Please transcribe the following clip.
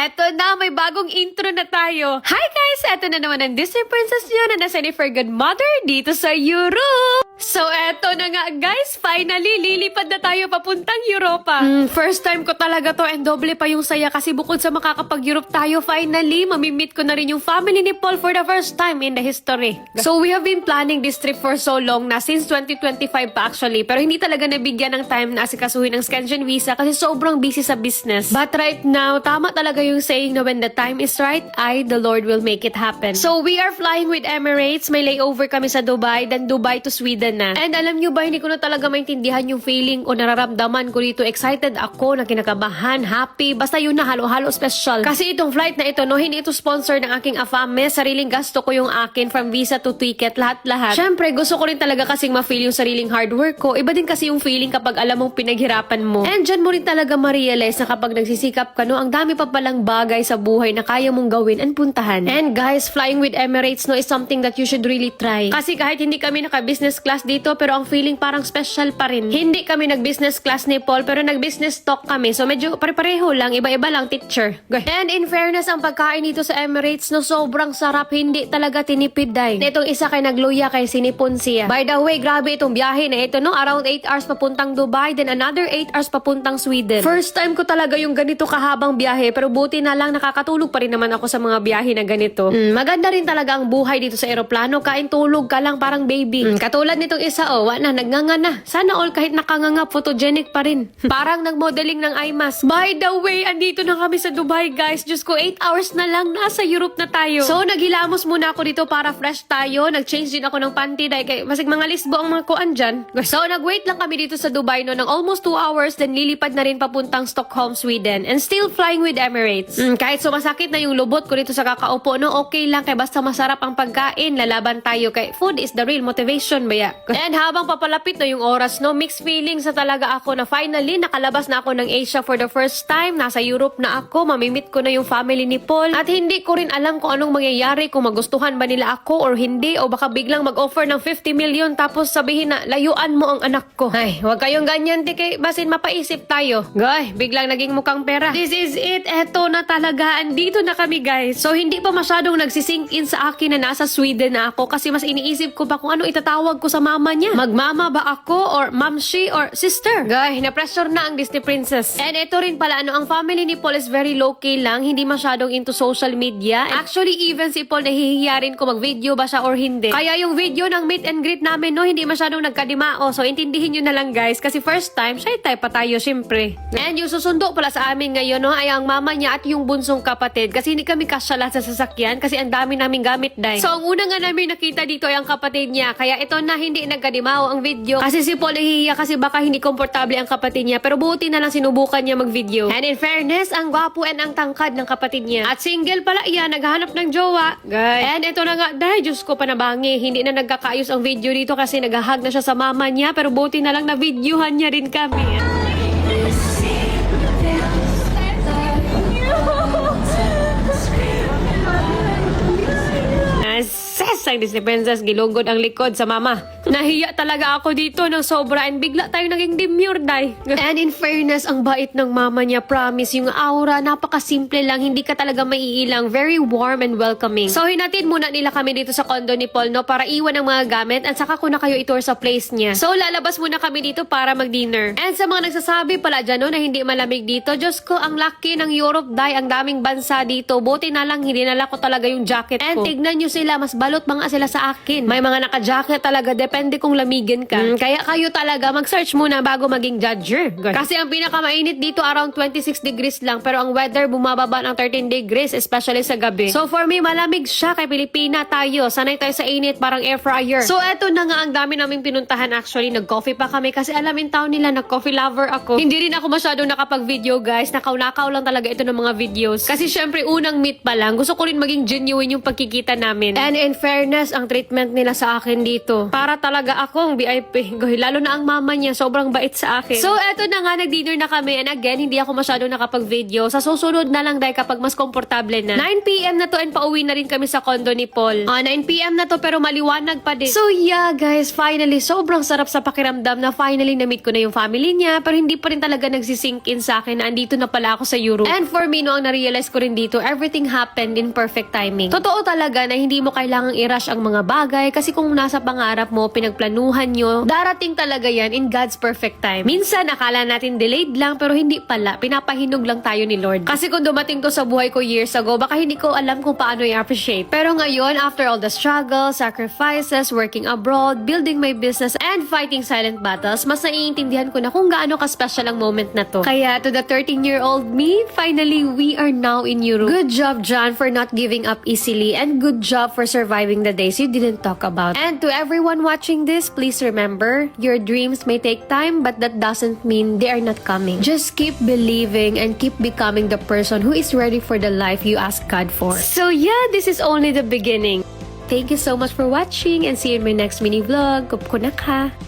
Eto na, may bagong intro na tayo. Hi guys! Eto na naman ang Disney Princess nyo na nasa ni For Good Mother dito sa Europe. So eto na nga guys, finally lilipad na tayo papuntang Europa. First time ko talaga to and doble pa yung saya kasi bukod sa makakapag-Europe tayo, finally mamimit ko na rin yung family ni Paul for the first time in the history. So we have been planning this trip for so long na, since 2025 pa actually, pero hindi talaga nabigyan ng time na asikasuhin ang Schengen visa kasi sobrang busy sa business. But right now, tama talaga yung saying na when the time is right, the Lord will make it happen. So we are flying with Emirates, may layover kami sa Dubai, then Dubai to Sweden na. And alam nyo ba, hindi ko na talaga maintindihan yung feeling o nararamdaman ko dito. Excited ako, na kinakabahan, happy, basta yun na halo-halo special. Kasi itong flight na ito, no, hindi ito sponsor ng aking AFAME, sariling gasto ko yung akin from visa to ticket, lahat-lahat. Syempre, gusto ko rin talaga kasing ma-feel yung sariling hard work ko. Iba din kasi yung feeling kapag alam mong pinaghirapan mo. And dyan mo rin talaga ma-realize na kapag nagsisikap ka, no, ang dami pa palang bagay sa buhay na kaya mong gawin and puntahan. And guys, flying with Emirates, no, is something that you should really try. Kasi kahit hindi kami naka-business class dito, pero ang feeling parang special pa rin. Hindi kami nag-business class ni Paul, pero nag-business talk kami. So medyo pare-pareho lang, iba-iba lang teacher. And in fairness, ang pagkain dito sa Emirates, no, sobrang sarap, hindi talaga tinipid dahil. Itong isa kay nagluya kay sinipon siya. By the way, grabe itong biyahe na ito, no, around 8 hours papuntang Dubai, then another 8 hours papuntang Sweden. First time ko talaga yung ganito kahabang biyahe, pero buti na lang nakakatulog pa rin naman ako sa mga biyahe na ganito. Maganda rin talaga ang buhay dito sa eroplano, kain tulog ka lang parang baby. Katulad nitong isa, nagnganga na. Sana all kahit nakanganga, photogenic pa rin. Parang nag-modeling ng IMAS. By the way, andito na kami sa Dubai, guys. Diyos ko, 8 hours na lang, nasa Europe na tayo. So, naghilamos muna ako dito para fresh tayo. Nag-change din ako ng panty dahil kay masig mga lisbo ang mga kuan dyan. So, nag-wait lang kami dito sa Dubai no ng almost 2 hours, then lilipad na rin papuntang Stockholm, Sweden. And still flying with Emirates. Kahit sumasakit na yung lubot ko dito sa kakaupo, no, okay lang kay basta masarap ang pagkain, lalaban tayo kay food is the real motivation, baya. And habang papalapit na yung oras, no, mixed feelings na talaga ako na finally nakalabas na ako ng Asia for the first time. Nasa Europe na ako, mamimit ko na yung family ni Paul. At hindi ko rin alam kung anong mangyayari, kung magustuhan ba nila ako or hindi, o baka biglang mag-offer ng 50 million tapos sabihin na layuan mo ang anak ko. Ay, huwag kayong ganyan, tike, basin mapaisip tayo. Goy, biglang naging mukhang pera. This is it, eto na talaga, andito na kami guys. So hindi pa masyadong nagsisink in sa akin na nasa Sweden na ako kasi mas iniisip ko pa kung ano itatawag ko sa mama niya. Magmama ba ako or mamshi or sister? Guy, na-pressure na ang Disney Princess. And ito rin pala, ang family ni Paul is very low-key lang, hindi masyadong into social media. Actually, even si Paul nahihiya rin kung mag-video ba siya or hindi. Kaya yung video ng meet and greet namin, no, hindi masyadong nagkadimao. So, intindihin nyo na lang guys, kasi first time, shy type pa tayo, syempre. And yung susundo pala sa amin ngayon, no, ay ang mama niya at yung bunsong kapatid. Kasi hindi kami kasya lahat sa sasakyan, kasi ang dami naming gamit dahil. So, ang una nga namin nakita dito ay ang kapatid niya. Kaya ito na hindi nagkadimao ang video. Kasi si Paul nahihiya kasi baka hindi komportable ang kapatid niya. Pero buti na lang sinubukan niya mag-video. And in fairness, ang gwapo and ang tangkad ng kapatid niya. At single pala iyan, naghahanap ng jowa. Guys. And ito na nga, dahil Diyos ko panabangi, hindi na nagkakaayos ang video dito kasi naghahag na siya sa mama niya. Pero buti na lang na videohan niya rin kami. Ang Disney Princess, gilugod ang likod sa mama. Nahiya talaga ako dito ng sobra and bigla tayo naging demure, day. And in fairness, ang bait ng mama niya, promise, yung aura, napaka-simple lang, hindi ka talaga maiilang, very warm and welcoming. So, hinatid muna nila kami dito sa condo ni Paul, no, para iwan ang mga gamit at saka ko na kayo itour sa place niya. So, lalabas muna kami dito para mag-dinner. And sa mga nagsasabi pala dyan, no, na hindi malamig dito, Diyos ko, ang laki ng Europe, day, ang daming bansa dito. Buti na lang, hindi nala ko talaga yung jacket ko. And tignan nyo sila, mas balot mga sila sa akin. May mga naka-jacket talaga, depende kung lamigin ka. Kaya kayo talaga mag-search muna bago maging judger. Kasi ang pinakamainit dito around 26 degrees lang, pero ang weather bumababa ng 13 degrees, especially sa gabi. So for me, malamig siya, kay Pilipina tayo. Sanay tayo sa init, parang air fryer. So eto na nga, ang dami naming pinuntahan actually. Nag-coffee pa kami kasi alam in town nila, nag-coffee lover ako. Hindi rin ako masyadong nakapag-video guys. Nakaw-nakaw lang talaga ito ng mga videos. Kasi syempre unang meet pa lang, gusto ko rin maging genuine yung pagkikita namin. And in fairness, ang treatment nila sa akin dito, para talaga akong VIP. Goy, lalo na ang mama niya, sobrang bait sa akin. So, eto na nga, nag-dinner na kami. And again, hindi ako masyado nakapag-video. Sa susunod na lang dahil kapag mas komportable na. 9 p.m. na to and pauwi na rin kami sa condo ni Paul. 9 p.m. na to pero maliwanag pa din. So, yeah guys, finally, sobrang sarap sa pakiramdam na finally na-meet ko na yung family niya. Pero hindi pa rin talaga nagsisink in sa akin na andito na pala ako sa Europe. And for me, no, ang na-realize ko rin dito, everything happened in perfect timing. Totoo talaga na hindi mo kailangang i-rush ang mga bagay kasi kung nasa pangarap mo, pinagplanuhan nyo, darating talaga yan in God's perfect time. Minsan, akala natin delayed lang pero hindi pala. Pinapahinog lang tayo ni Lord. Kasi kung dumating to sa buhay ko years ago, baka hindi ko alam kung paano i-appreciate. Pero ngayon, after all the struggles, sacrifices, working abroad, building my business, and fighting silent battles, mas naiintindihan ko na kung gaano ka-special ang moment na to. Kaya to the 13-year-old me, finally, we are now in Europe. Good job, John, for not giving up easily, and good job for surviving the days you didn't talk about. And to everyone watching this, please remember, your dreams may take time, but that doesn't mean they are not coming. Just keep believing and keep becoming the person who is ready for the life you ask God for. So yeah, this is only the beginning. Thank you so much for watching and see you in my next mini vlog. Kupkunak ha!